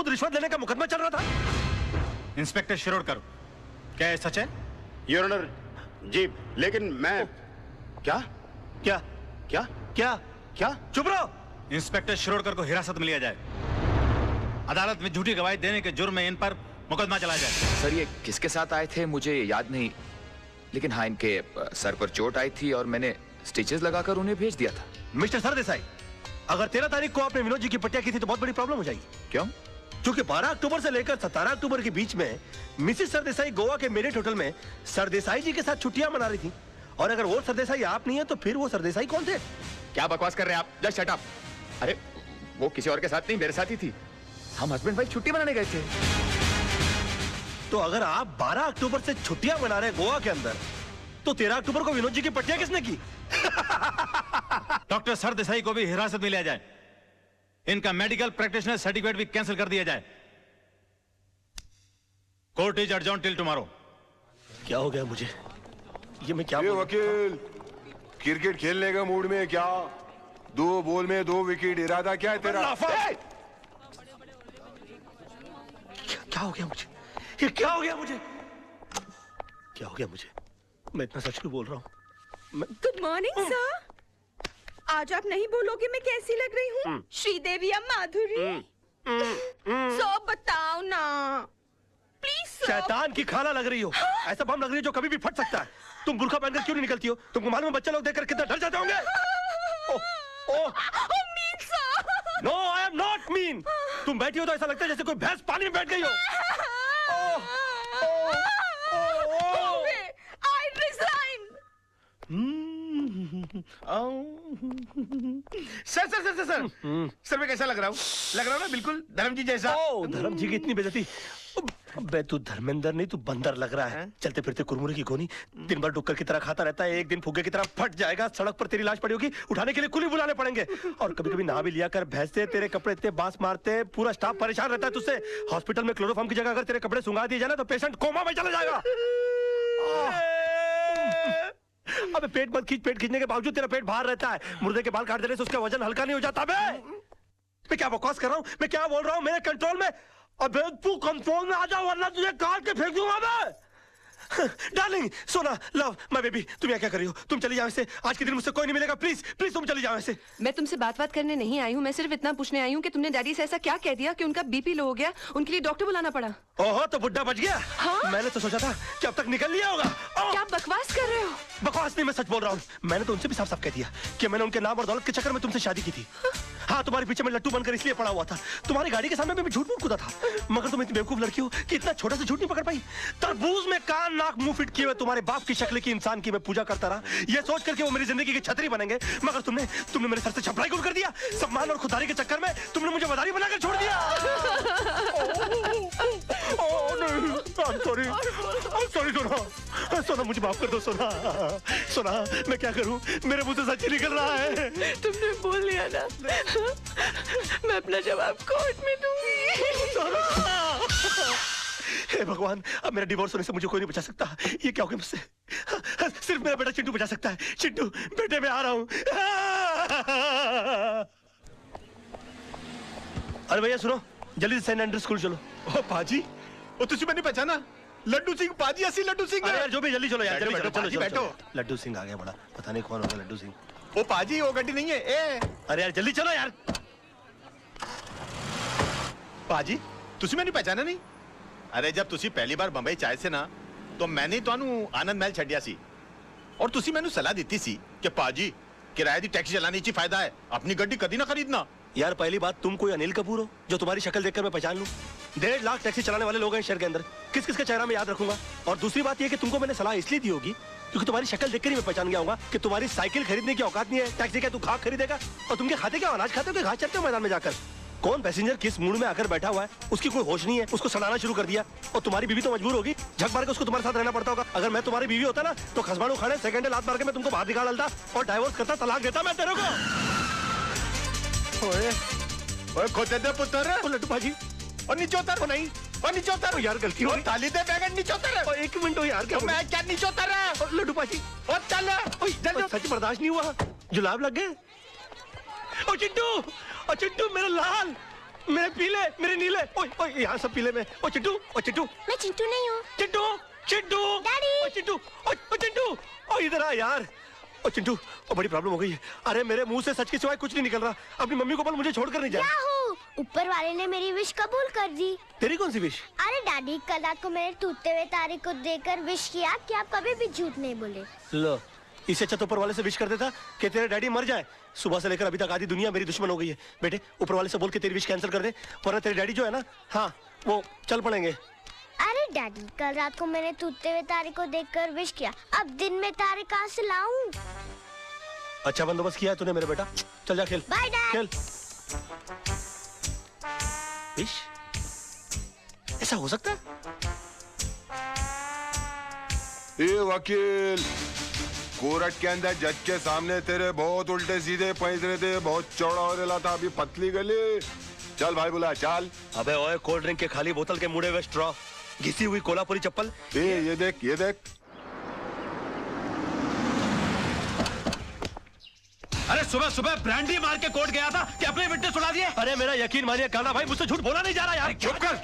खुद रिश्वत लेने का मुकदमा चल रहा था। इंस्पेक्टर शिरोडकर, क्या ये सच है? योर ऑनर, जी, लेकिन मैं क्या क्या क्या क्या क्या? चुप रहो। इंस्पेक्टर शिरोडकर को हिरासत में लिया जाए। अदालत में झूठी गवाही देने के जुर्म में इन पर मुकदमा चलाया जाए। सर, ये किसके साथ आए थे मुझे याद नहीं, लेकिन हाँ, इनके सर पर चोट आई थी और मैंने स्टिचेस लगाकर उन्हें भेज दिया था। मिस्टर सरदेसाई, अगर 13 तारीख को आपने विनोद जी की पट्टिया की थी तो बहुत बड़ी प्रॉब्लम हो जाएगी। क्यों? क्योंकि 12 अक्टूबर से लेकर 17 अक्टूबर के बीच में मिसेस सरदेसाई गोवा के मेरिट होटल में सरदेसाई जी के साथ छुट्टियां मना रही थी। और अगर वो सरदेसाई आप नहीं है तो फिर वो सरदेसाई कौन थे? क्या बकवास कर रहे हैं आप? Just shut up. अरे वो किसी और के साथ नहीं, मेरे साथ ही थी। हम हस्बैंड वाइफ छुट्टी मनाने गए थे। तो अगर आप 12 अक्टूबर से छुट्टियां मना रहे गोवा के अंदर, तो 13 अक्टूबर को विनोद जी की पट्टियां किसने की? डॉक्टर सरदेसाई को भी हिरासत में लिया जाए। इनका मेडिकल प्रैक्टिशनर सर्टिफिकेट भी कैंसिल कर दिया जाए। Court is adjourned till tomorrow. क्या हो गया मुझे? ये मैं क्या वकील, क्रिकेट खेलने का मूड में क्या? 2 बॉल में 2 विकेट, इरादा क्या है तेरा? क्या हो गया मुझे? ये क्या हो गया मुझे? क्या हो गया मुझे? मैं इतना सच क्यों बोल रहा हूँ? Good morning sir. आज आप नहीं बोलोगे मैं कैसी लग रही हूँ? श्रीदेवी या माधुरी? सो बताओ ना प्लीज। शैतान की खाना लग रही हो। ऐसा बम लग रही है जो कभी भी फट सकता है। तुम बुर्का पहनकर क्यों नहीं निकलती हो? तुमको मालूम है बच्चे लोग देखकर कितना डर जाते होंगे? No, I am not mean. तुम बैठी हो तो ऐसा लगता है जैसे कोई भैंस पानी में बैठ गई हो। I resign. सर मैं कैसा लग रहा हूँ? लग रहा हूँ ना बिल्कुल धर्म जी जैसा। धर्म जी की इतनी बेइज्जती। बे तू धर्मेंद्र नहीं, तू बंदर लग रहा है। चलते फिरते कुरमुरे की गोनी, दिन भर डुक्कर की तरह खाता रहता है। एक दिन फुग्गे की तरह फट जाएगा। सड़क पर तेरी लाश पड़ी होगी, उठाने के लिए कुली बुलाने पड़ेंगे। और कभी कभी नहा भी लिया कर। भैंसे तेरे कपड़े इतने बांस मारते हैं, पूरा स्टाफ परेशान रहता है तुझसे। हॉस्पिटल में क्लोरोफॉर्म की जगह अगर तेरे कपड़े सुंगा दिए जाए ना तो पेशेंट कोमा में चला जाएगा। अबे पेट मत खींच। पेट खींचने के बावजूद तेरा पेट बाहर रहता है। मुर्दे के बाल काट देने से उसका वजन हल्का नहीं हो जाता। बे मैं क्या बकवास कर रहा हूँ? मैं क्या बोल रहा हूँ? मेरे कंट्रोल में। अबे तू कंट्रोल में आ जा वरना तुझे काट के फेंक दूंगा मैं। डार्लिंग, सोना, लव, माय बेबी, तुम यहाँ क्या कर रही हो? तुम चली जाओ ऐसे। आज के दिन मुझसे कोई नहीं मिलेगा। प्लीज प्लीज तुम चली जाओ ऐसे। मैं तुमसे बात करने नहीं आई हूँ। मैं सिर्फ इतना पूछने आई हूँ कि तुमने डैडी से ऐसा क्या कह दिया कि उनका बीपी लो हो गया, उनके लिए डॉक्टर बुलाना पड़ा। ओहो, तो बुड्ढा बच गया। हाँ? मैंने तो सोचा था कि अब तक निकल लिया होगा। क्या बकवास कर रहे हो? बकवास नहीं, मैं सच बोल रहा हूँ। मैंने तो उनसे भी साफ साफ कह दिया कि मैंने उनके नाम और दौलत के चक्कर में तुमसे शादी की थी। हाँ, तुम्हारे पीछे में लट्टू बनकर इसलिए पड़ा हुआ था। तुम्हारी गाड़ी के सामने मैं झूठ मूठ कूदा था। मगर तुम इतनी बेवकूफ लड़की हो कि इतना छोटा सा झूठ नहीं पकड़ पाई। तरबूज में कान नाक मुंह फिट किए हुए तुम्हारे बाप की शक्ल की इंसान की मैं पूजा करता रहा, ये सोच करके वो मेरी जिंदगी की छतरी बनेंगे। मगर तुमने मेरे सर से छपराई गुल कर दिया। सम्मान और खुदारी के चक्कर में तुमने मुझे मदारी बनाकर छोड़ दिया। सॉरी सोना, सोना मुझे माफ कर दो। सोना, सोना मैं क्या करूं? मेरे मुंह से सच ही निकल रहा है। तुमने बोल लिया ना, मैं अपना जवाब कोर्ट में दूंगी। हे भगवान, अब मेरा डिवोर्स होने से मुझे कोई नहीं बचा सकता। ये क्या हो गया मुझसे? सिर्फ मेरा बेटा चिंटू बचा सकता है। चिंटू बेटे, मैं आ रहा हूं। अरे भैया सुनो, जल्दी से सेंट एंड्रू स्कूल चलो। ओ पाजी, ओ तुझे मैंने पहचाना? लड्डू सिंह पाजी, असली लड्डू सिंह। अरे यार जो भी, जल्दी चलो यार, जल्दी चलो। चलो बैठो। लड्डू सिंह आ गया बड़ा, पता नहीं कौन होगा लड्डू सिंह। ओ पाजी, वो गड्डी नहीं है। ए अरे यार जल्दी चलो यार। पाजी, तुझे मैंने पहचाना नहीं? अरे जब तुसी पहली बार बंबई चाहे से ना, तो मैंने ਤੁਹਾਨੂੰ आनंद महल छड़िया सी और तुसी मैंने सलाह दी सी कि पाजी किराए दी टैक्सी चलाने ची फायदा है, अपनी गड्डी कदी ना खरीदना। यार पहली बात, तुम कोई अनिल कपूर हो जो तुम्हारी शक्ल देखकर मैं पहचान लूं? 1.5 लाख टैक्सी चलाने वाले लोग हैं शहर के अंदर, किस किस का चेहरा मैं याद रखूंगा? और दूसरी बात यह कि तुमको मैंने सलाह इसलिए दी होगी क्योंकि तुम्हारी शक्ल देखकर ही मैं पहचान गया होगा कि तुम्हारी साइकिल खरीदने की औकात नहीं है। टैक्सी क्या तू खाक खरीदेगा? और तुम क्या खाते, क्या अनाज खाते हो कि घास चरते हो मैदान में जाकर? कौन पैसेंजर किस मूड में आकर बैठा हुआ है, उसकी कोई होश नहीं है, उसको सड़ाना शुरू कर दिया। और तुम्हारी बीवी तो मजबूर होगी, झक मार के उसको तुम्हारे साथ रहना पड़ता होगा। अगर मैं तुम्हारी बीवी होता ना तो खसबाड़ू खाने सेकंड लात मार के मैं तुमको बाहर निकाल डालता और डाइवोर्स करता, तलाक देता मैं तेरे को। ओए ओए खोते दे पुत्र, लड्डू भाजी, और नीचे उतर। नहीं, और नीचे उतर यार, गलती हो गई। ताली दे बैगन, नीचे उतर। एक मिनट हो यार, क्या मैं क्या नीचे उतर? लड्डू भाजी, और चल जल्दी। सच बर्दाश्त नहीं हुआ, जुलाब लग गए। ओ चिंटू, ओ चिंटू मेरा लाल, मेरे पीले, मेरे नीले, ओए ओए यहाँ सब पीले में। ओ चिट्टू, ओ चिट्टू। मैं चिंटू नहीं हूँ। चिट्टू, चिट्टू। डैडी। ओ चिट्टू, ओ चिट्टू, ओ इधर आ यार। ओ चिंटू, ओ बड़ी प्रॉब्लम हो गई है। अरे मेरे मुंह से सच के सिवाय कुछ नहीं निकल रहा। अपनी मम्मी को बोल मुझे छोड़कर नहीं जाए। याहू! ऊपर वाले ने मेरी विश कबूल कर दी। तेरी कौन सी विश? अरे डैडी, कल रात को मैंने टूटते हुए तारे को देखकर विश किया कि आप कभी भी झूठ नहीं बोले। लो, इससे अच्छा तो ऊपर वाले से विश कर देता कि तेरे डैडी मर जाए। सुबह से लेकर अभी तक आधी दुनिया मेरी दुश्मन हो गई है। बेटे ऊपर वाले से बोल के तेरी विश कैंसिल कर दे, वरना तेरे डैडी जो है ना, हाँ वो चल पड़ेंगे। अरे डैडी, कल रात को मैंने टूटते हुए तारे को देखकर विश किया। अब दिन में तारे कहाँ से लाऊं? अच्छा बंदोबस्त किया है तूने मेरे बेटा। चल जा खेल। Bye dad. खेल। विश? ऐसा हो सकता है? ए वकील, कोर्ट के अंदर जज के सामने तेरे बहुत उल्टे सीधे पैसे थे, बहुत चौड़ा हो रहा था, अभी पतली गली। चल भाई बुला, चल। अबे ओए, कोल्ड ड्रिंक के खाली बोतल के मुड़े हुए स्ट्रॉ, घिसी हुई कोल्हापुरी चप्पल। ये देख, ये देख। अरे सुबह सुबह ब्रांडी मार के कोर्ट गया था कि अपने विटनेस उड़ा दिए। अरे मेरा यकीन मानिए काना भाई, मुझसे झूठ बोला नहीं जा रहा यार। चुप कर,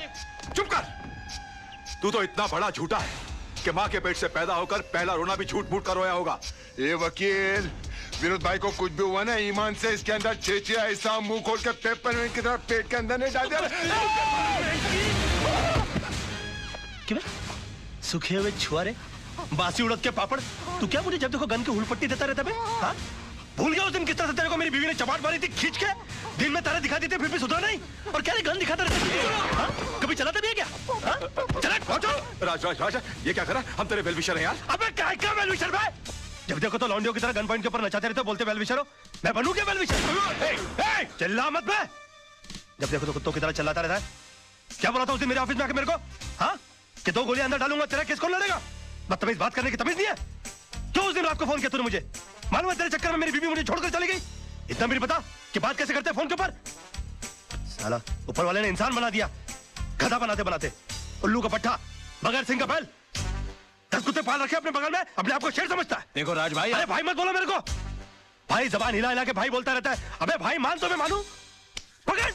चुप कर। तू तो इतना बड़ा झूठा है कि माँ के पेट से पैदा होकर पहला रोना भी झूठ मूठ कर रोया होगा। ये वकील, विनोद भाई को कुछ भी हुआ ना, ईमान से इसके अंदर चेचिया ऐसा मुंह खोल के पेपर की तरह पेट के अंदर नहीं डाल दिया। क्यों? सूखे हुए छुआरे, बासी उड़द के पापड़। तू क्या मुझे जब देखो गन की हुलपट्टी देता रहता बे? हाँ? भूल गया उस दिन किस तरह से तेरे को मेरी बीवी ने चपाट मारी थी खींच के? दिन में तारे दिखा देते फिर भी सुधरा नहीं, और क्या गन दिखाता रहता? हाँ? कभी चलाता भी है क्या? हाँ? चला राज राज राज, ये क्या करा? हम तेरे वेलविशर हैं यार। अबे क्या वेलविशर भाई? जब देखो तो लौंडियों की तरह गन पॉइंट के ऊपर नचाते रहते हो, बोलते वेलविशर हो। मैं बनूं क्या वेलविशर? चिल्ला मत बे। जब देखो तो कुत्तों की तरह चिल्लाता रहता है। क्या बोला था उस दिन मेरे ऑफिस में आके मेरे को? हाँ? कि 2 गोलियां अंदर डालूंगा, तेरा केस कौन लड़ेगा? बदतमीज बात करने की तमीज नहीं है? क्यों उस दिन रात को फोन किया तूने मुझे? मालूम है तेरे चक्कर में मेरी बीवी मुझे छोड़कर चली गई। इतना भी नहीं पता कि बात कैसे करते हैं फोन के ऊपर? साला ऊपर वाले ने इंसान बना दिया, गधा बनाते बनाते। उल्लू का पट्टा, बगैर सिंह का बैल। 10 कुत्ते पाल रखे अपने बगल में, अपने आप को शेर समझता है। देखो राज भाई, अरे भाई मत बोलो मेरे को। भाई जबान हिला हिला के भाई बोलता रहता है। अबे भाई मान तो मैं मानूं। पकड़।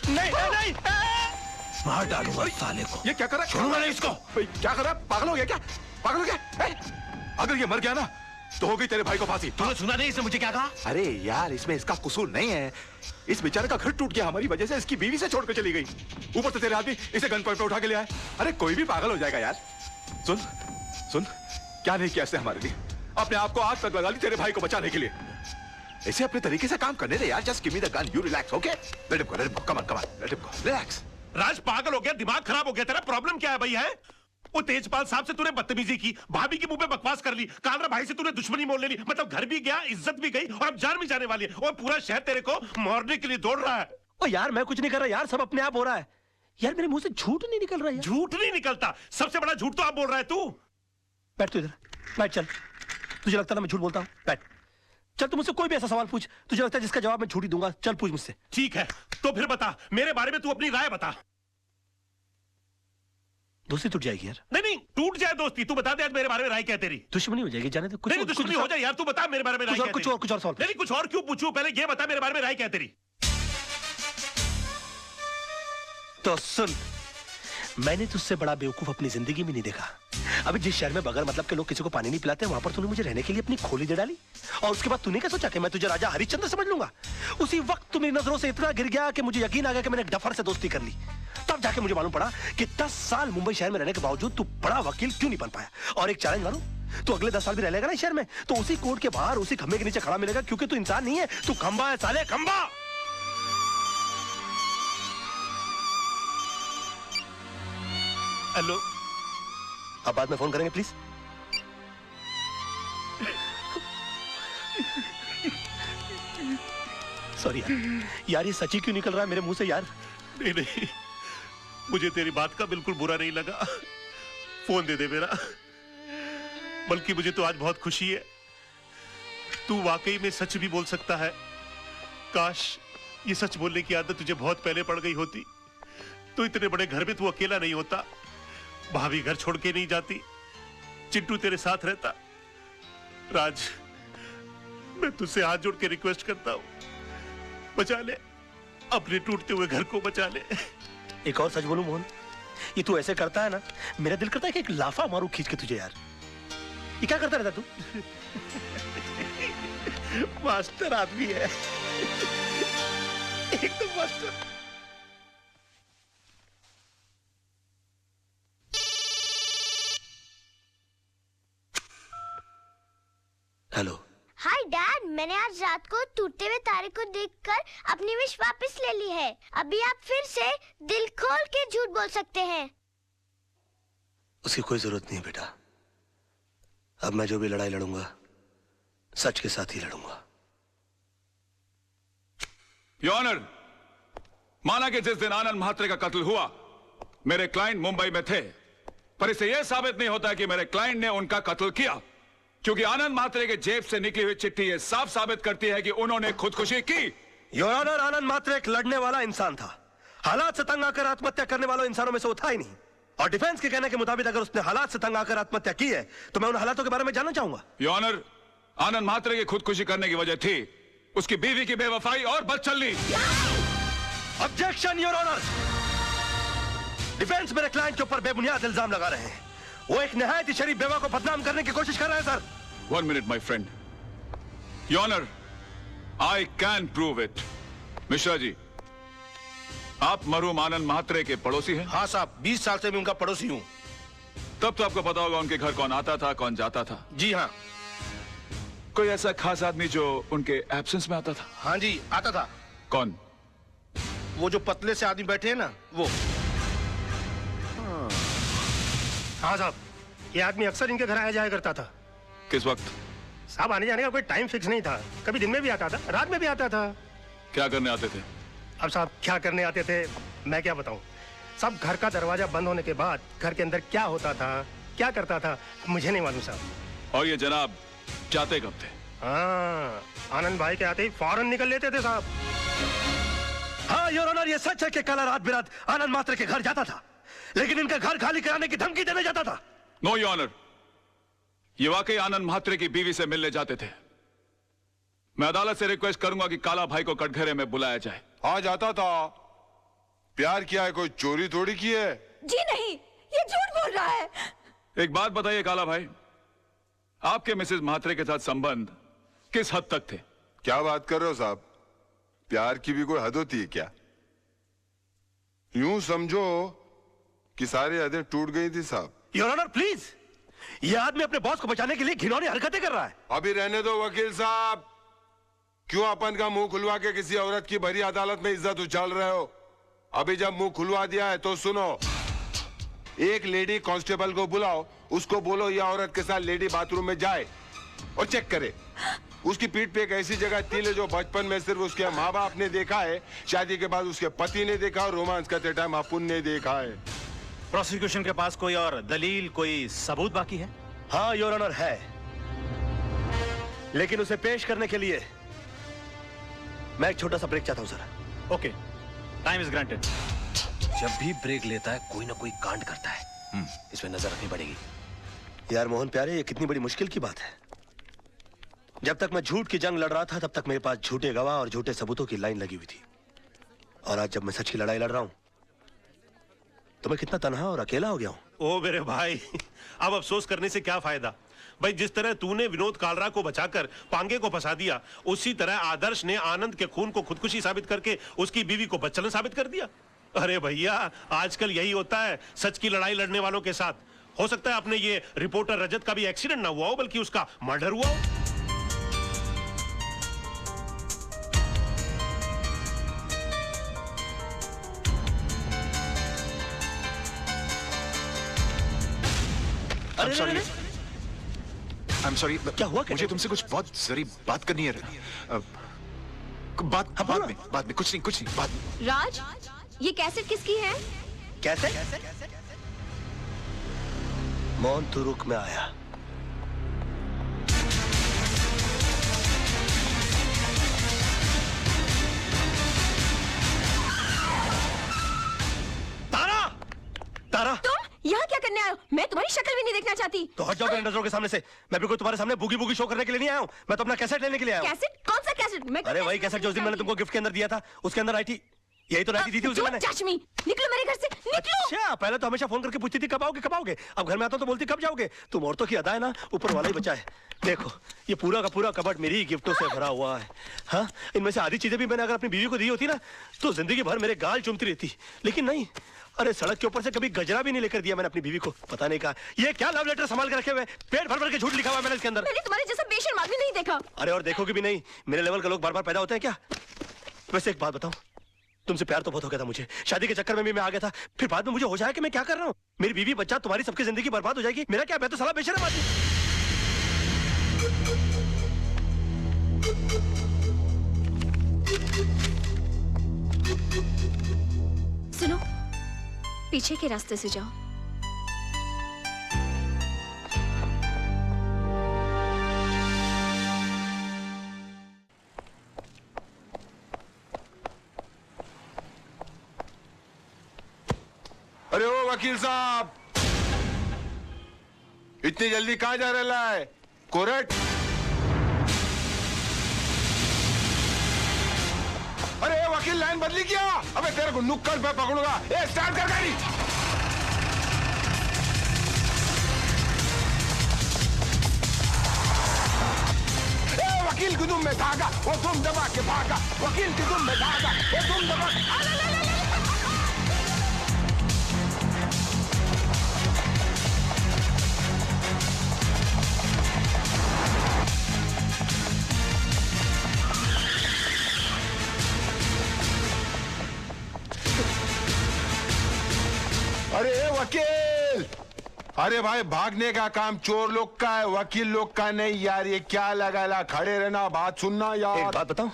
नहीं नहीं, मार डालूंगा साले को। ये क्या करा? छोड़ूंगा नहीं इसको। क्या करा? पागल हो गया क्या? पागल हो गया? अगर ये मर गया ना तो हो गई तेरे भाई को फांसी। तूने सुना नहीं इसने मुझे क्या कहा? अरे यार, इसमें इसका कसूर नहीं है। इस बेचारे का घर टूट गया हमारी वजह से, इसकी बीवी से छोड़कर चली गई। ऊपर से तेरे आदमी इसे गन पॉइंट पे उठा के ले आए। अरे कोई भी पागल हो जाएगा यार। सुन सुन, क्या नहीं किया इसने हमारे लिए? अपने आप को आग तक लगा ली तेरे भाई को बचाने के लिए। ऐसे अपने तरीके से काम करने दे यार। Just give me the gun, you relax, okay? Let him go, come on, let him go, relax. Raj पागल हो गया, दिमाग खराब हो गया तेरा? प्रॉब्लम क्या है भाई? है वो तेजपाल साहब से तूने बदतमीजी की, भाभी के मुंह पे बकवास कर ली, कालरा भाई से तूने दुश्मनी मोल ले ली, मतलब घर भी गया, इज्जत भी गई, और अब जान भी जाने वाली है। और पूरा शहर तेरे को मारने के लिए दौड़ रहा है। ओ यार मैं कुछ नहीं कर रहा यार, सब अपने आप हो रहा है यार। मेरे मुंह से झूठ नहीं निकल रहा है। झूठ नहीं निकलता, सबसे बड़ा झूठ तो आप बोल रहा है तू। बैठ तू इधर, बैठ। चल, तुझे लगता है ना मैं झूठ बोलता हूँ? बैठ। चल तू मुझसे कोई भी ऐसा सवाल पूछ, तुझे लगता है जिसका जवाब मैं झूठ ही दूंगा। चल पूछ मुझसे। ठीक है, तो फिर बता मेरे बारे में, तू अपनी राय बता। दोस्ती टूट जाएगी यार। नहीं नहीं, टूट जाए दोस्ती, तू बता दे आज मेरे बारे में राय क्या तेरी? दुश्मनी हो जाएगी, जाने दे। नहीं दुश्मनी हो जाए यार, तू बता मेरे बारे में राय क्या तेरी? कुछ और सवाल। नहीं कुछ और क्यों पूछूं, पहले ये बता मेरे बारे में राय क्या तेरी? तो सुन, मैंने तुझसे बड़ा बेवकूफ अपनी जिंदगी में नहीं देखा। अभी जिस शहर में बगैर मतलब के लोग किसी को पानी नहीं पिलाते, वहां पर तूने मुझे रहने के लिए अपनी खोली दे डाली, और उसके बाद तूने क्या सोचा कि मैं तुझे राजा हरिश्चंद्र समझ लूंगा? उसी वक्त तू मेरी नजरों से इतना गिर गया कि मुझे यकीन आ गया कि मैंने एक डफर से दोस्ती कर ली। तब जाके मुझे मालूम पड़ा कि 10 साल मुंबई शहर में रहने के बावजूद तू बड़ा वकील क्यों नहीं बन पाया। और एक चैलेंज मारूं, तू अगले 10 साल भी रह लेगा ना शहर में, तो उसी कोर्ट के बाहर उसी खंबे के नीचे खड़ा मिलेगा, क्योंकि तू इंसान नहीं है, तू खंबा है साले, खंबा। हेलो, अब बाद में फोन करेंगे प्लीज। सॉरी यार, ये सच्ची क्यों निकल रहा है मेरे मुंह से यार? नहीं नहीं, मुझे तेरी बात का बिल्कुल बुरा नहीं लगा। फोन दे दे मेरा। बल्कि मुझे तो आज बहुत खुशी है, तू वाकई में सच भी बोल सकता है। काश ये सच बोलने की आदत तुझे बहुत पहले पड़ गई होती, तो इतने बड़े घर में तू अकेला नहीं होता, भाभी घर छोड़ के नहीं जाती, चिंटू तेरे साथ रहता। राज, मैं तुझसे हाथ जोड़ के रिक्वेस्ट करता हूँ, बचा ले, अपने टूटते हुए घर को बचा ले। एक और सच बोलूं मोहन, ये तू ऐसे करता है ना, मेरा दिल करता है कि एक लाफा मारूं खींच के तुझे यार। ये क्या करता रहता तू? मास्टर आदमी है, एकदम मास्टर। हेलो। हाय डैड, मैंने आज रात को टूटते हुए तारे को देखकर अपनी विश वापस ले ली है। अभी आप फिर से दिल खोल के झूठ बोल सकते हैं। उसकी कोई जरूरत नहीं है बेटा। अब मैं जो भी लड़ाई लड़ूंगा सच के साथ ही लड़ूंगा। योर ऑनर, माना कि जिस दिन आनंद म्हात्रे का कत्ल हुआ मेरे क्लाइंट मुंबई में थे, पर इससे यह साबित नहीं होता कि मेरे क्लाइंट ने उनका कत्ल किया, क्योंकि आनंद म्हात्रे के जेब से निकली हुई चिट्ठी यह साफ साबित करती है कि उन्होंने खुदकुशी की। योर ऑनर, आनंद म्हात्रे एक लड़ने वाला इंसान था। हालात से तंग आकर आत्महत्या करने वालों इंसानों में से वो था ही नहीं। और डिफेंस के कहने के मुताबिक अगर उसने हालात से तंग आकर आत्महत्या की है तो मैं उन हालातों के बारे में जानना चाहूंगा। योर ऑनर, आनंद म्हात्रे की खुदकुशी करने की वजह थी उसकी बीवी की बेवफाई और बदचलनी। Objection your honour. डिफेंस मेरे क्लाइंट के ऊपर बेबुनियाद इल्जाम लगा रहे हैं। वो एक निहायत ही शरीफ बेवा को बदनाम करने की कोशिश कर रहे हैं sir. 1 minute, my friend. Your Honor, I can prove it. Mishra ji, आप मरहूम आनंद म्हात्रे के पड़ोसी हैं? हाँ साहब, 20 साल से मैं उनका पड़ोसी हूँ। तब तो आपको पता होगा उनके घर कौन आता था, कौन जाता था। जी हाँ। कोई ऐसा खास आदमी जो उनके एब्सेंस में आता था? हाँ जी, आता था। कौन? वो जो पतले से आदमी बैठे हैं ना, वो। हाँ साहब, ये आदमी अक्सर इनके घर आया जाया करता था। किस वक्त? साहब, आने जाने का कोई टाइम फिक्स नहीं था। कभी दिन में भी आता था, रात में भी आता था। क्या करने आते थे? अब साहब, क्या करने आते थे मैं क्या बताऊं। सब घर का दरवाजा बंद होने के बाद घर के अंदर क्या होता था, क्या करता था, मुझे नहीं मालूम साहब। और ये जनाब जाते कब थे? हाँ, आनंद भाई के आते ही फौरन निकल लेते थे साहब। हाँ योर ऑनर, ये सच है कि कल रात बिरात आनंद म्हात्रे के घर जाता था, लेकिन इनका घर खाली कराने की धमकी देने जाता था। नो योर ऑनर, ये वाकई आनंद म्हात्रे की बीवी से मिलने जाते थे। मैं अदालत से रिक्वेस्ट करूंगा कि काला भाई को कटघरे में बुलाया जाए। हाँ, जाता था। प्यार किया है, कोई चोरी थोड़ी की है। जी नहीं, ये झूठ बोल रहा है। एक बात बताइए काला भाई, आपके मिसेस म्हात्रे के साथ संबंध किस हद तक थे? क्या बात कर रहे हो साहब? प्यार की भी कोई हद होती है क्या? यूं समझो कि सारी हदें टूट गई थी साहब। योर ऑनर प्लीज, ये आदमी अपने बॉस को बचाने के लिए घिनौनी हरकतें कर रहा है। अभी रहने दो वकील साहब, क्यों अपन का मुंह खुलवा के किसी औरत की भरी अदालत में इज्जत उछाल रहे हो? अभी जब मुंह खुलवा दिया है तो सुनो, एक लेडी कांस्टेबल को बुलाओ, उसको बोलो ये औरत के साथ लेडी बाथरूम में जाए और चेक करे। उसकी पीठ पे एक ऐसी जगह तिल है जो बचपन में सिर्फ उसके माँ बाप ने देखा है, शादी के बाद उसके पति ने देखा और रोमांस करते टाइम अपन ने देखा है। प्रोसिक्यूशन के पास कोई और दलील, कोई सबूत बाकी है? हाँ योर ऑनर है, लेकिन उसे पेश करने के लिए मैं एक छोटा सा ब्रेक चाहता हूं sir. Okay, time is granted. जब भी ब्रेक लेता है कोई ना कोई कांड करता है, इसमें नजर रखनी पड़ेगी। यार मोहन प्यारे, ये कितनी बड़ी मुश्किल की बात है। जब तक मैं झूठ की जंग लड़ रहा था तब तक मेरे पास झूठे गवाह और झूठे सबूतों की लाइन लगी हुई थी, और आज जब मैं सच की लड़ाई लड़ रहा हूं तो मैं कितना तन्हा और अकेला हो गया हूं। ओ मेरे भाई, अब अफसोस करने से क्या फायदा भाई। जिस तरह तूने विनोद कालरा को बचाकर पांगे को फंसा दिया, उसी तरह आदर्श ने आनंद के खून को खुदकुशी साबित करके उसकी बीवी को बदचलन साबित कर दिया। अरे भैया, आजकल यही होता है सच की लड़ाई लड़ने वालों के साथ। हो सकता है अपने ये रिपोर्टर रजत का भी एक्सीडेंट ना हुआ हो, बल्कि उसका मर्डर हुआ हो। I'm sorry, क्या हुआ? मुझे तुमसे कुछ बहुत जरूरी बात करनी है। बाद में कुछ नहीं बाद में। राज, ये कैसेट किसकी है? कैसे? मौन तू रुक में आया। तारा, तारा, तुम यहाँ क्या करने आए हो? मैं तुम्हारी शक्ल भी नहीं देखना चाहती। तो हट जाओ मेरे नजरों के सामने से। मैं भी कोई तुम्हारे सामने बुगी बुगी शो करने के लिए नहीं आया हूँ। मैं तो अपना कैसेट लेने के लिए आया हूँ। कैसेट? कौन सा कैसेट? मैं अरे वही कैसेट जो उस दिन मैंने तुमको गिफ्ट के अंदर दिया था, उसके अंदर आई थी। यही तो राइटी दी थी उसे मैंने। चाचमी, निकलो मेरे घर से, निकलो। अच्छा, पहले तो हमेशा फोन करके पूछती थी कब आओगे कब आओगे। अब घर में आता हूं तो बोलती कब जाओगे। तुम औरतों की अदा है ना, ऊपर वाला ही बचा है। देखो ये पूरा का पूरा कबर्ड मेरी गिफ्टों से भरा हुआ है। हाँ, इनमें से आधी चीजें भी मैंने अगर अपनी बीवी को दी होती ना तो जिंदगी भर मेरे गाल चूमती रहती, लेकिन नहीं। अरे सड़क के ऊपर से कभी गजरा भी नहीं लेकर दिया मैंने अपनी बीवी को। पता नहीं कहा ये क्या लव लेटर संभाल के रखे हुए, पेट भर भर के झूठ लिखा हुआ मैंने इसके अंदर। मैंने तुम्हारे जैसा बेशर्म आदमी नहीं देखा। अरे और देखोगे भी नहीं, मेरे लेवल के लोग बार बार पैदा होते हैं क्या। वैसे एक बात बताऊं, तुमसे प्यार तो बहुत हो गया था मुझे, शादी के चक्कर में भी मैं आ गया था। फिर बाद में मुझे हो जाए कि मैं क्या कर रहा हूँ। मेरी बीवी बच्चा तुम्हारी सबकी जिंदगी बर्बाद हो जाएगी। मेरा क्या, मैं तो साला बेशर्म आदमी। सुनो, पीछे के रास्ते से जाओ। अरे ओ वकील साहब, इतनी जल्दी कहाँ जा रहा है? कोर्ट? अरे वकील लाइन बदली क्या? अबे तेरे को नुक्कड़ पे पकड़ूंगा। ए स्टार्ट कर गाड़ी। ए वकील की दुम में धागा, वो तुम दबा के भागा। वकील की दुम में धागा, वो तुम दबा। अरे वकील, अरे भाई भागने का काम चोर लोग का है, वकील लोग का नहीं यार। ये क्या लगा खड़े रहना, बात सुनना यार। एक बात बताऊं,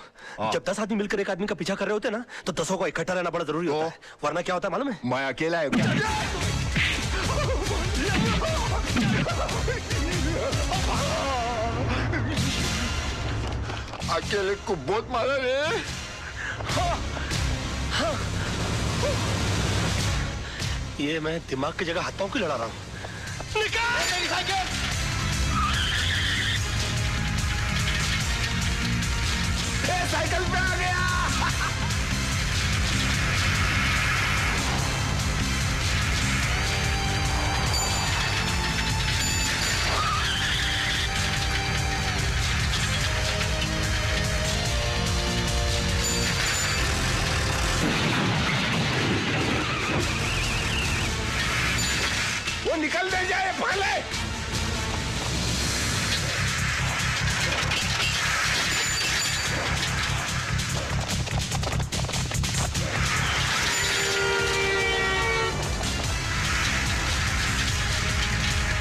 जब 10 आदमी मिलकर एक आदमी का पीछा कर रहे होते हैं ना तो 10 को इकट्ठा रहना बड़ा जरूरी होता है, वरना क्या होता है मालूम है? मैं अकेला है। अकेले को बहुत मारा रे। ये मैं दिमाग की जगह हाथ पांव क्यों लड़ा रहा हूँ? निकाल मेरी साइकिल! साइकिल पे आ गया। वो निकल दे जाए, पकड़ ले।